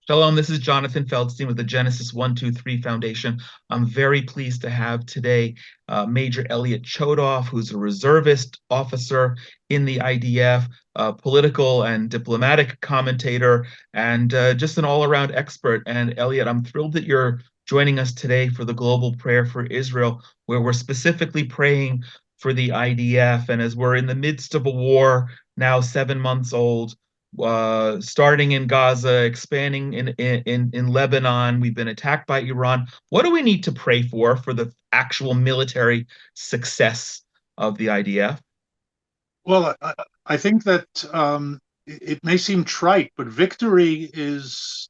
Shalom, this is Jonathan Feldstein with the Genesis 123 Foundation. I'm very pleased to have today Major Elliot Chodoff, who's a reservist officer in the IDF, a political and diplomatic commentator, and just an all-around expert. And Elliot, I'm thrilled that you're joining us today for the Global Prayer for Israel, where we're specifically praying for the IDF. And as we're in the midst of a war now 7 months old, starting in Gaza, expanding in Lebanon. We've been attacked by Iran. What do we need to pray for the actual military success of the IDF? Well, I think that it may seem trite, but victory is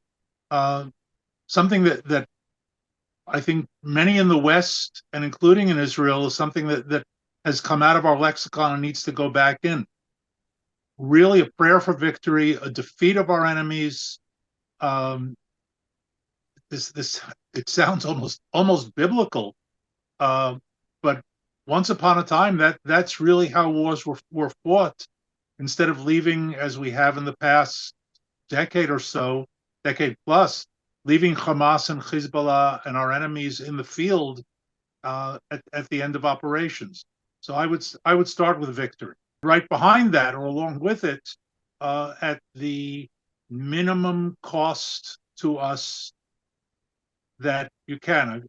uh, something that I think many in the West, and including in Israel, is something that has come out of our lexicon and needs to go back in. Really, a prayer for victory, a defeat of our enemies. Um, this it sounds almost biblical, uh, but once upon a time, that's really how wars were fought. Instead of leaving, as we have in the past decade or so, decade plus, leaving Hamas and Hezbollah and our enemies in the field at the end of operations. So I would start with victory. Right behind that, or along with it, at the minimum cost to us that you can.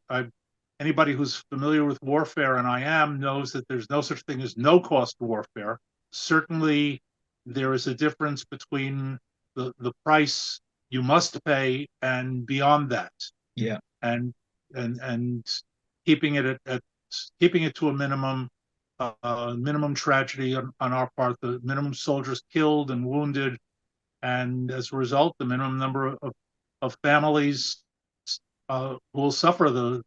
Anybody who's familiar with warfare, and I am, knows that there's no such thing as no cost warfare. Certainly, there is a difference between the price you must pay and beyond that, Yeah, and keeping it at keeping it to a minimum tragedy on our part, the minimum soldiers killed and wounded, and as a result, the minimum number of families will suffer the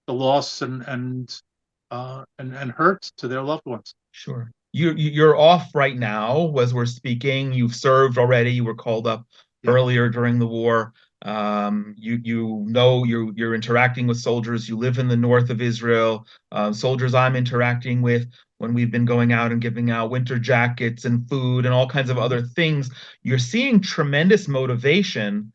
loss and hurt to their loved ones. sure. You're off right now as we're speaking. You've served already. You were called up Yeah, earlier during the war. You know you're interacting with soldiers. You live in the north of Israel. Soldiers I'm interacting with when we've been going out and giving out winter jackets and food and all kinds of other things. You're seeing tremendous motivation,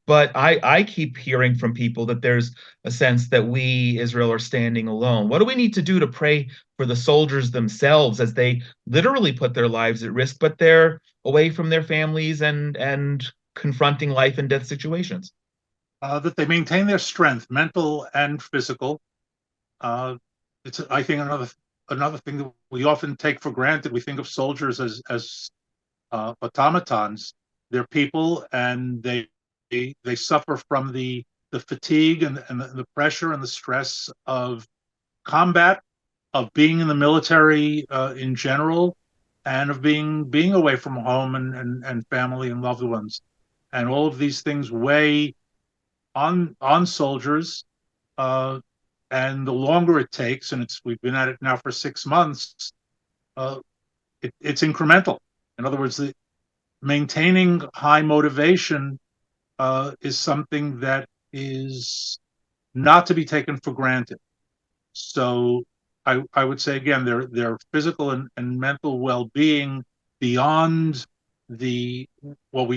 but I keep hearing from people that there's a sense that we, Israel, are standing alone. What do we need to do to pray for the soldiers themselves as they literally put their lives at risk, but they're away from their families and confronting life and death situations? that they maintain their strength, mental and physical. Uh, it's I think another thing that we often take for granted. We think of soldiers as automatons. They're people, and they suffer from the fatigue and the pressure and the stress of combat, of being in the military in general, and of being away from home and family and loved ones, and all of these things weigh on soldiers. Uh, and the longer it takes, and we've been at it now for 6 months, uh, it's incremental. In other words, maintaining high motivation is something that is not to be taken for granted. So I would say again, their physical and mental well-being beyond the what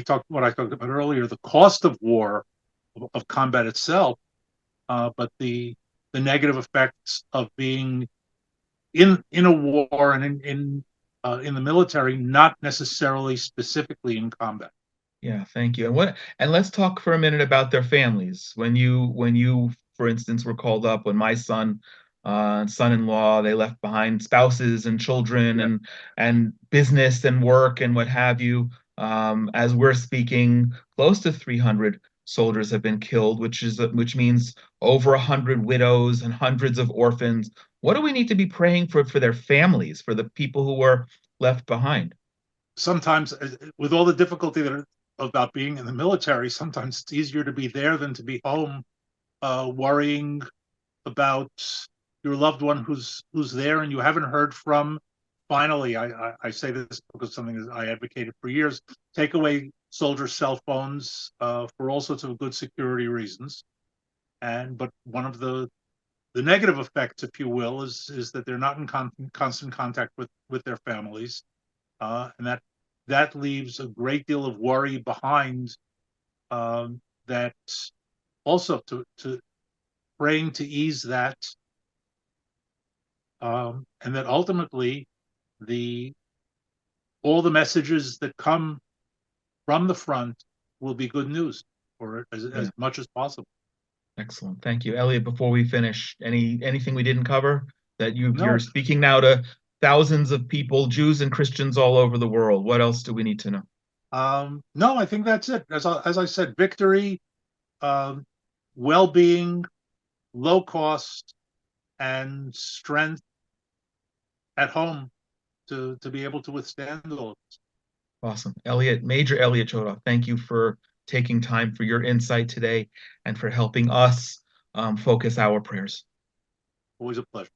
I talked about earlier, the cost of war, of combat itself, but the negative effects of being in a war and in the military, not necessarily specifically in combat. Yeah, thank you. And let's talk for a minute about their families. When you, for instance, were called up when my son-in-law, they left behind spouses and children Yeah. and business and work and what have you. As we're speaking, close to 300 soldiers have been killed, which means over 100 widows and hundreds of orphans. What do we need to be praying for their families, for the people who were left behind? Sometimes, with all the difficulty about being in the military, sometimes it's easier to be there than to be home, worrying about your loved one who's there and you haven't heard from. Finally, I say this because it's something that I advocated for years. Take away soldiers' cell phones for all sorts of good security reasons. But one of the negative effects, if you will, is that they're not in constant contact with their families, and that leaves a great deal of worry behind, um, that also to praying to ease that, and that ultimately the all the messages that come from the front will be good news, or as Yeah, much as possible. excellent. Thank you. Elliot, before we finish, anything we didn't cover that you're No, speaking now to thousands of people, Jews and Christians all over the world. What else do we need to know? no, I think that's it. As I said, victory, um, well-being, low cost, and strength at home to be able to withstand all of this. Awesome. Elliot, Major Elliot Chodoff, thank you for taking time for your insight today and for helping us focus our prayers. Always a pleasure.